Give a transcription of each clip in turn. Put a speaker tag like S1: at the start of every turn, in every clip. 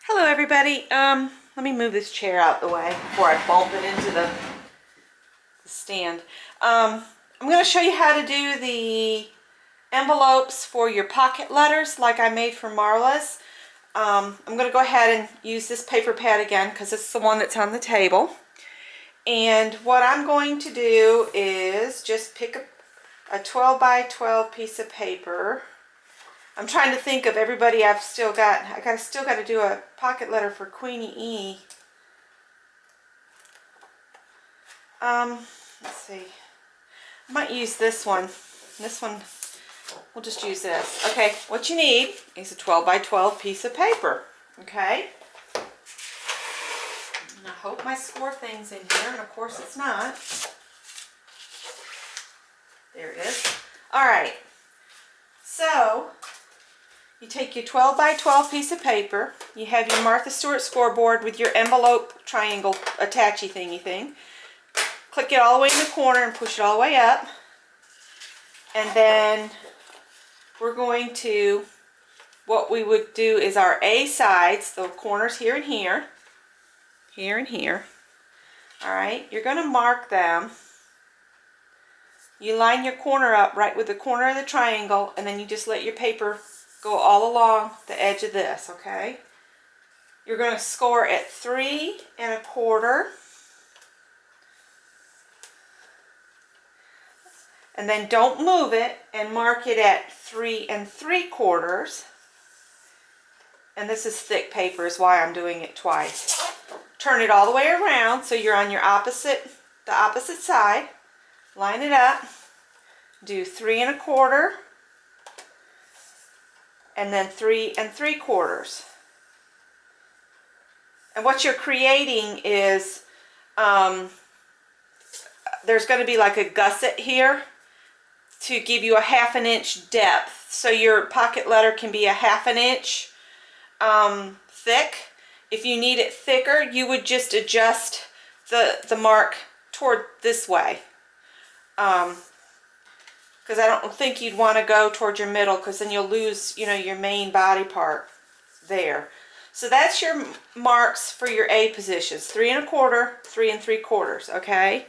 S1: Hello everybody. Let me move this chair out the way before I bump it into the stand. I'm going to show you how to do the envelopes for your pocket letters like I made for Marla's. I'm going to go ahead and use this paper pad again because it's the one that's on the table. And what I'm going to do is just pick a 12 by 12 piece of paper. I'm trying to think of everybody I've still got. I still got to do a pocket letter for Queenie E. Let's see. I might use this one. This one, we'll just use this. Okay, what you need is a 12 by 12 piece of paper. Okay. And I hope my score thing's in here, and of course it's not. There it is. All right. So, you take your 12 by 12 piece of paper, you have your Martha Stewart scoreboard with your envelope triangle attachy thingy thing. Click it all the way in the corner and push it all the way up. And then we're going to, what we would do is our A sides, the corners here and here, here and here. All right, you're going to mark them. You line your corner up right with the corner of the triangle, and then you just let your paper go all along the edge of this, okay? You're going to score at 3 1/4. And then don't move it and mark it at 3 3/4. And this is thick paper is why I'm doing it twice. Turn it all the way around so you're on your the opposite side. Line it up. Do 3 1/4. And then 3 3/4. And what you're creating is, there's going to be like a gusset here to give you a 1/2 inch depth. So your pocket letter can be a 1/2 inch thick. If you need it thicker, you would just adjust the mark toward this way. Because I don't think you'd want to go toward your middle, because then you'll lose, your main body part there. So that's your marks for your A positions: 3 1/4, 3 3/4. Okay.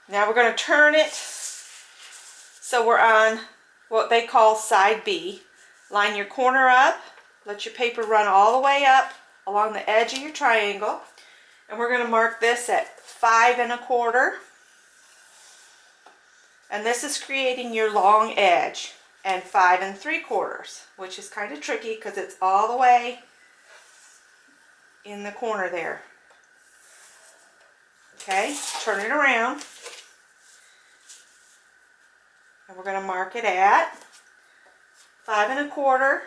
S1: Now we're going to turn it so we're on what they call side B. Line your corner up. Let your paper run all the way up along the edge of your triangle. And we're going to mark this at 5 1/4. And this is creating your long edge. And 5 3/4, which is kind of tricky because it's all the way in the corner there. Okay, turn it around. And we're going to mark it at 5 1/4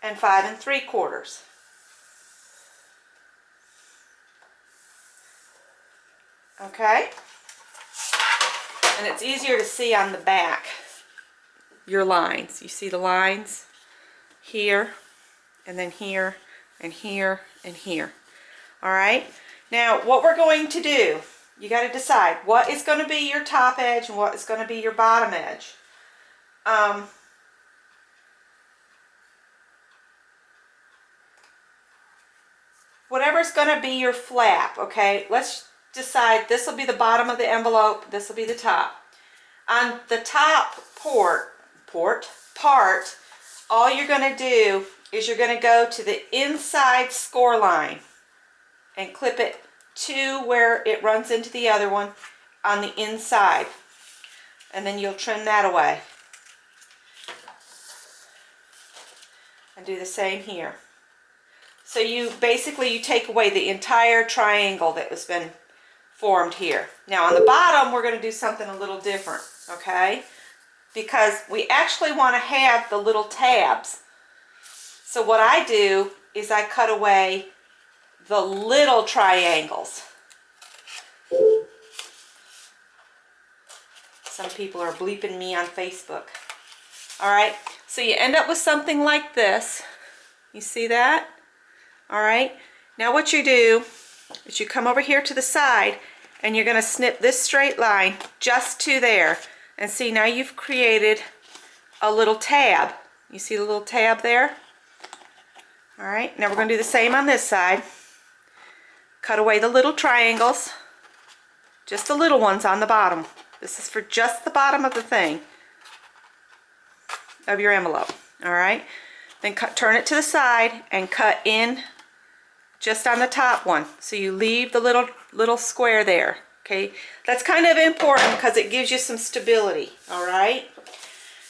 S1: and 5 3/4. Okay, and it's easier to see on the back, your lines. You see the lines here, and then here, and here, and here. All right, now what we're going to do, you got to decide what is going to be your top edge and what is going to be your bottom edge. Whatever's going to be your flap, okay? Let's decide this will be the bottom of the envelope, this will be the top. On the top part, all you're going to do is you're going to go to the inside score line and clip it to where it runs into the other one on the inside. And then you'll trim that away. And do the same here. So you take away the entire triangle that has been formed here. Now on the bottom, we're going to do something a little different, okay? Because we actually want to have the little tabs. So what I do is I cut away the little triangles. Some people are bleeping me on Facebook. All right, so you end up with something like this. You see that? All right, now what you do is you come over here to the side and you're going to snip this straight line just to there. And see, now you've created a little tab. You see the little tab there? All right, now we're going to do the same on this side. Cut away the little triangles, just the little ones on the bottom. This is for just the bottom of the thing, of your envelope. All right, then turn it to the side and cut in just on the top one. So you leave the little square there. Okay, that's kind of important because it gives you some stability. All right,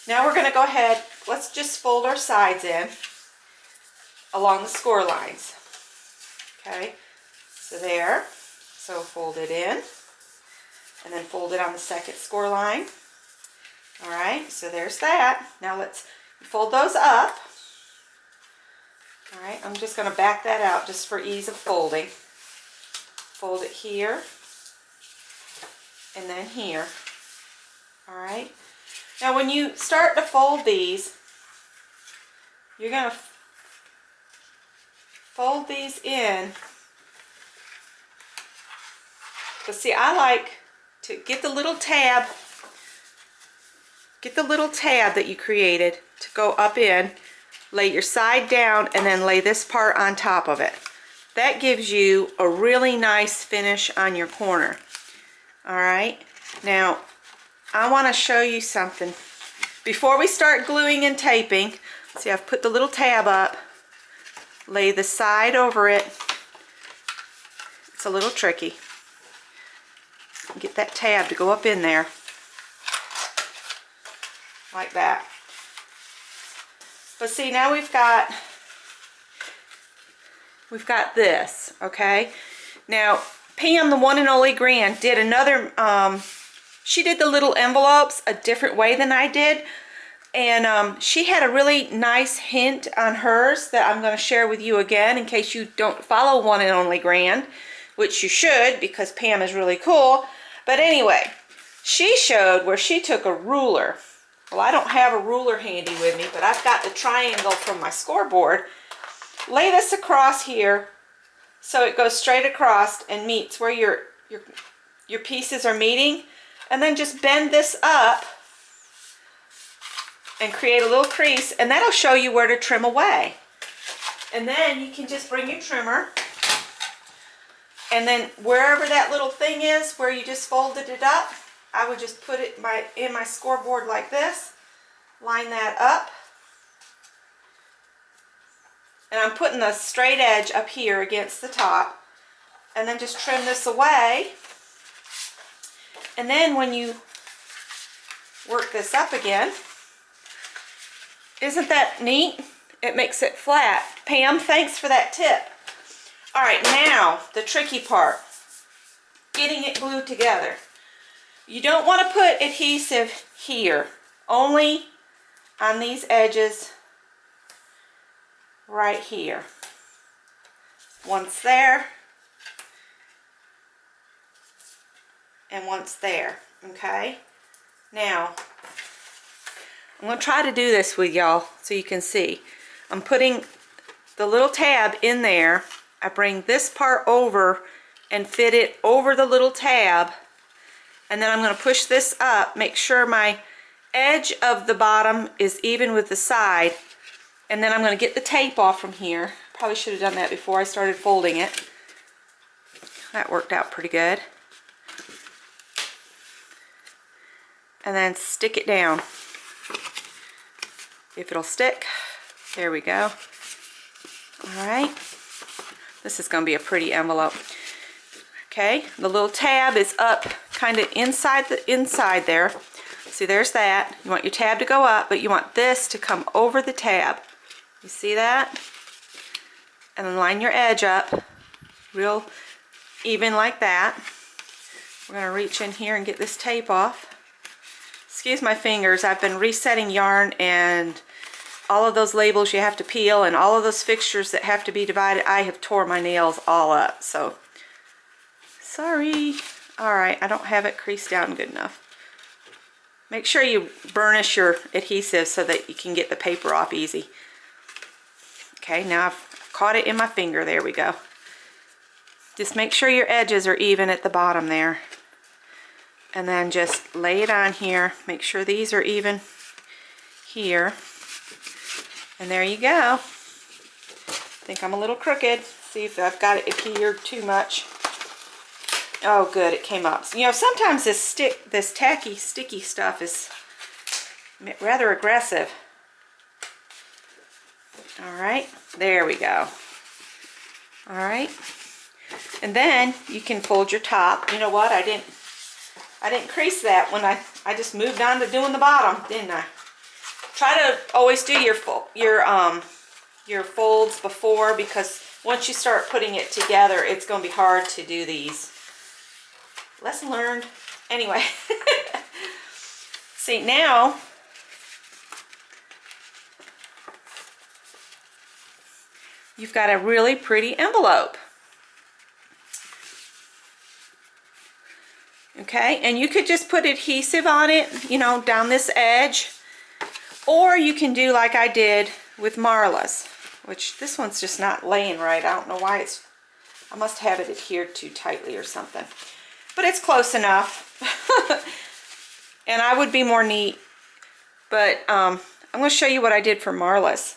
S1: now we're going to go ahead, let's just fold our sides in along the score lines. Okay, so there, so fold it in and then fold it on the second score line. All right, so there's that. Now let's fold those up. All right, I'm just going to back that out just for ease of folding. Fold it here and then here. All right, now when you start to fold these, you're going to fold these in. But see, I like to get the little tab that you created to go up in, lay your side down, and then lay this part on top of it. That gives you a really nice finish on your corner. All right, now I want to show you something. Before we start gluing and taping, see, I've put the little tab up, lay the side over it. It's a little tricky. Get that tab to go up in there like that. But see, now we've got this. Okay, now Pam, the one and only Grand, did another she did the little envelopes a different way than I did, and she had a really nice hint on hers that I'm going to share with you again in case you don't follow one and only Grand, which you should because Pam is really cool. But anyway, she showed where she took a ruler. Well, I don't have a ruler handy with me, but I've got the triangle from my scoreboard. Lay this across here so it goes straight across and meets where your pieces are meeting, and then just bend this up and create a little crease, and that'll show you where to trim away. And then you can just bring your trimmer, and then wherever that little thing is where you just folded it up, I would just put it in my scoreboard like this, line that up, and I'm putting the straight edge up here against the top, and then just trim this away. And then when you work this up again, isn't that neat? It makes it flat. Pam, thanks for that tip. All right, now the tricky part, getting it glued together. You don't want to put adhesive here, only on these edges right here. Once there, and once there, okay? Now, I'm going to try to do this with y'all so you can see. I'm putting the little tab in there. I bring this part over and fit it over the little tab, and then I'm going to push this up, make sure my edge of the bottom is even with the side, and then I'm going to get the tape off from here. Probably should have done that before I started folding it. That worked out pretty good. And then stick it down. If it'll stick. There we go. Alright. This is going to be a pretty envelope. Okay, the little tab is up kind of inside there. See, there's that. You want your tab to go up, but you want this to come over the tab. You see that? And then line your edge up real even like that. We're going to reach in here and get this tape off. Excuse my fingers, I've been resetting yarn, and all of those labels you have to peel and all of those fixtures that have to be divided, I have tore my nails all up, so sorry. Alright, I don't have it creased down good enough. Make sure you burnish your adhesive so that you can get the paper off easy. Okay, now I've caught it in my finger. There we go. Just make sure your edges are even at the bottom there. And then just lay it on here. Make sure these are even here. And there you go. I think I'm a little crooked. See if I've got it adhered too much. Oh, good, it came up. You know, sometimes this tacky, sticky stuff is rather aggressive. All right, there we go. All right, and then you can fold your top. You know what? I didn't crease that when I just moved on to doing the bottom, didn't I? Try to always do your folds before, because once you start putting it together, it's going to be hard to do these. Lesson learned. Anyway, see now, you've got a really pretty envelope. Okay, and you could just put adhesive on it, you know, down this edge, or you can do like I did with Marla's, which this one's just not laying right. I don't know why I must have it adhered too tightly or something, but it's close enough. And I would be more neat, but I'm going to show you what I did for Marla's.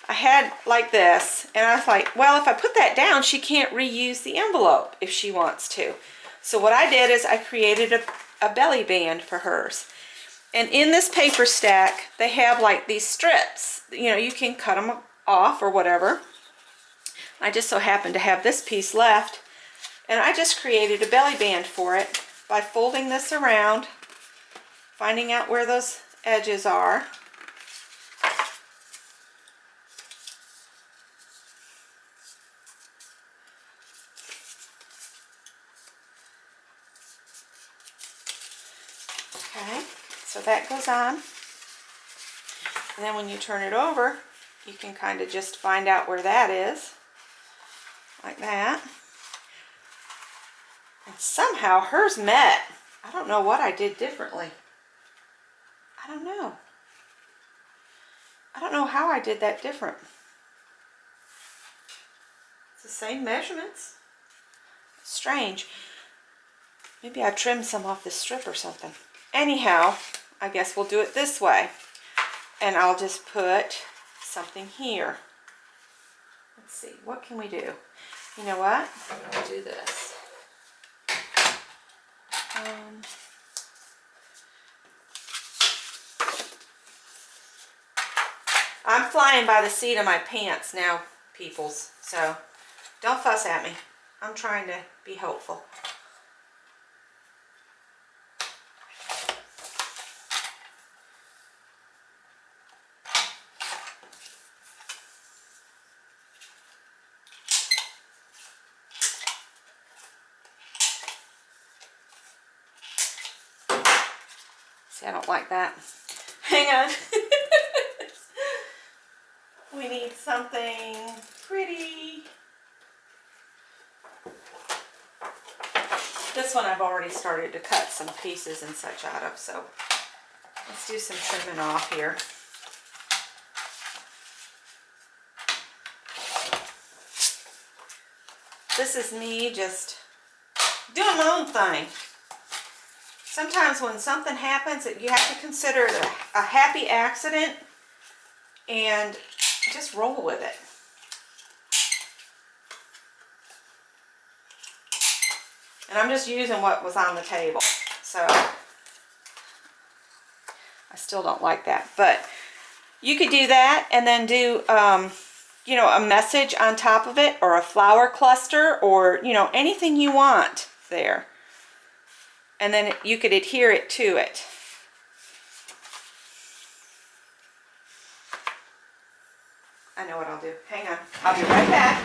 S1: I had like this, and I was like, well, if I put that down, she can't reuse the envelope if she wants to. So what I did is I created a belly band for hers. And in this paper stack, they have like these strips. You know, you can cut them off or whatever. I just so happened to have this piece left, and I just created a belly band for it by folding this around, finding out where those edges are. Okay, so that goes on. And then when you turn it over, you can kind of just find out where that is, like that. And somehow hers met. I don't know what I did differently. I don't know. I don't know how I did that different. It's the same measurements. Strange. Maybe I trimmed some off this strip or something. Anyhow, I guess we'll do it this way. And I'll just put something here. Let's see, what can we do? You know what? I'll do this. I'm flying by the seat of my pants now, peoples, so don't fuss at me. I'm trying to be helpful. See, I don't like that. Hang on. We need something pretty. This one I've already started to cut some pieces and such out of, so let's do some trimming off here. This is me just doing my own thing. Sometimes when something happens, you have to consider it a happy accident and just roll with it. And I'm just using what was on the table, so I still don't like that. But you could do that and then do, you know, a message on top of it, or a flower cluster, or, you know, anything you want there. And then you could adhere it to it. I know what I'll do. Hang on. I'll be right back.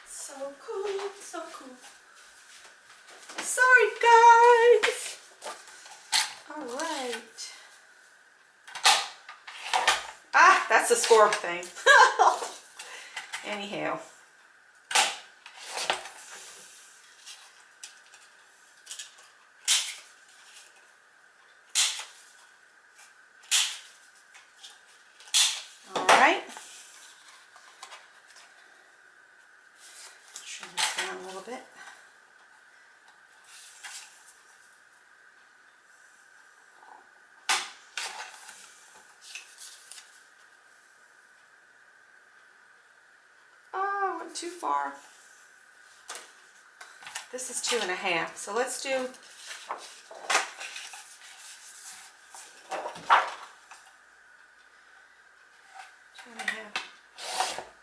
S1: So cool, so cool. Sorry, guys. All right. Ah, that's the score thing. Anyhow. All right. come too far. This is 2.5, so let's do 2.5.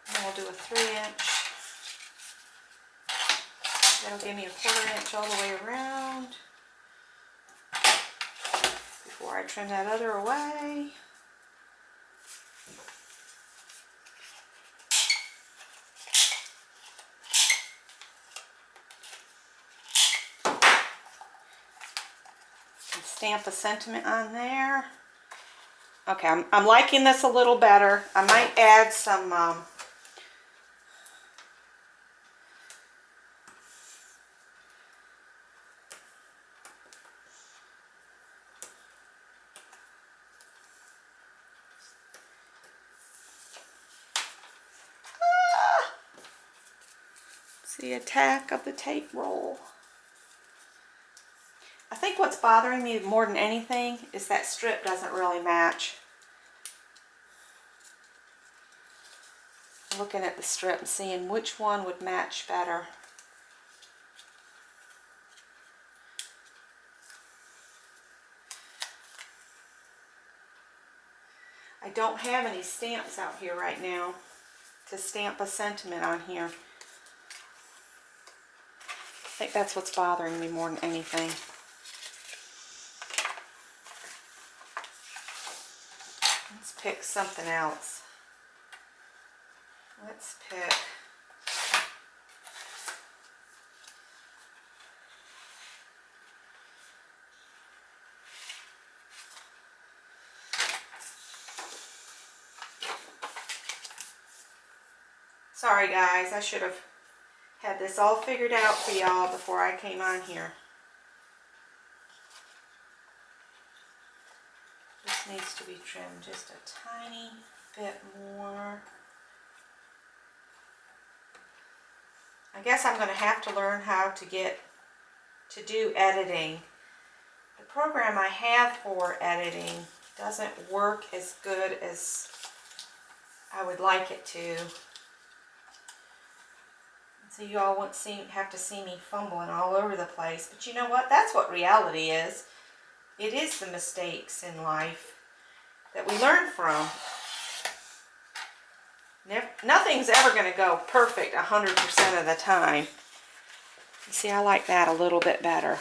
S1: And we'll do a 3-inch. That'll give me a 1/4 inch all the way around before I trim that other away. And stamp a sentiment on there. Okay, I'm liking this a little better. I might add some it's the attack of the tape roll. I think what's bothering me more than anything is that strip doesn't really match. I'm looking at the strip and seeing which one would match better. I don't have any stamps out here right now to stamp a sentiment on here. I think that's what's bothering me more than anything. Let's pick something else. Let's pick sorry guys, I should have had this all figured out for y'all before I came on here. This needs to be trimmed just a tiny bit more. I guess I'm going to have to learn how to do editing. The program I have for editing doesn't work as good as I would like it to. So you all won't have to see me fumbling all over the place. But you know what? That's what reality is. It is the mistakes in life that we learn from. Nothing's ever going to go perfect 100% of the time. You see, I like that a little bit better.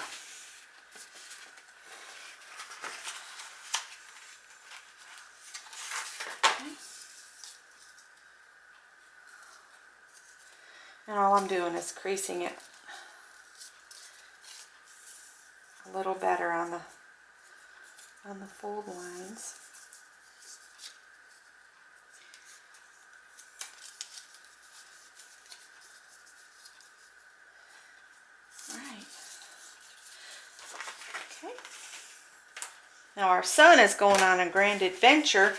S1: And all I'm doing is creasing it a little better on the fold lines. Right. Okay. Now our son is going on a grand adventure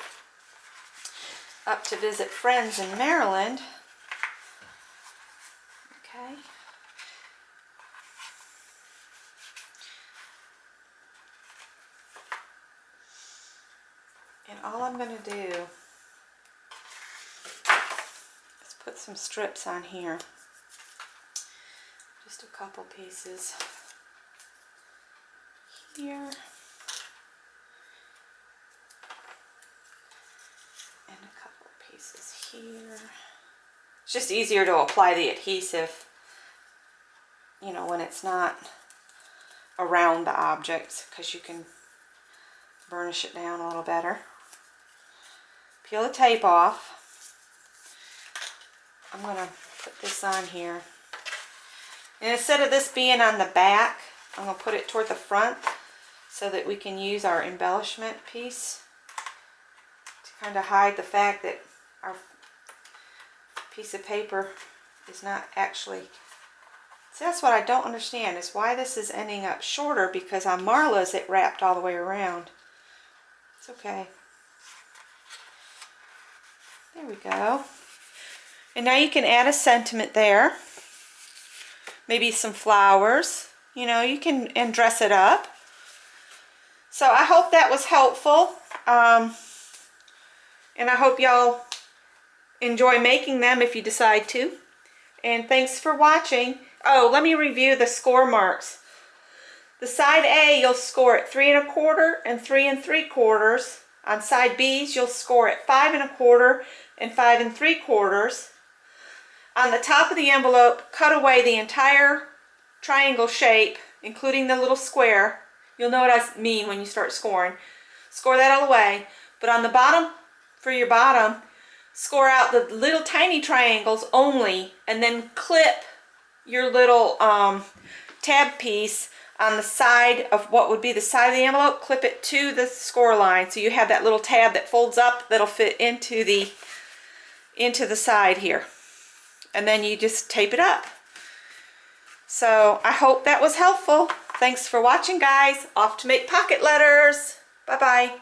S1: up to visit friends in Maryland. Okay. And all I'm going to do is put some strips on here. Just a couple pieces here. And a couple of pieces here. It's just easier to apply the adhesive, you know, when it's not around the objects, because you can burnish it down a little better. Peel the tape off. I'm going to put this on here. And instead of this being on the back, I'm going to put it toward the front so that we can use our embellishment piece to kind of hide the fact that our piece of paper is not actually... See, that's what I don't understand, is why this is ending up shorter, because on Marla's it wrapped all the way around. It's okay. There we go. And now you can add a sentiment there. Maybe some flowers. You know, you can and dress it up. So I hope that was helpful. And I hope y'all enjoy making them if you decide to. And thanks for watching. Oh, let me review the score marks. The side A, you'll score at 3 1/4 and 3 3/4. On side B's, you'll score at 5 1/4 and 5 3/4. On the top of the envelope, cut away the entire triangle shape, including the little square. You'll know what I mean when you start scoring. Score that all away. But on the bottom, for your bottom, score out the little tiny triangles only, and then clip your little tab piece on the side of what would be the side of the envelope. Clip it to the score line, so you have that little tab that folds up that'll fit into the side here. And then you just tape it up. So I hope that was helpful. Thanks for watching, guys. Off to make pocket letters. Bye-bye.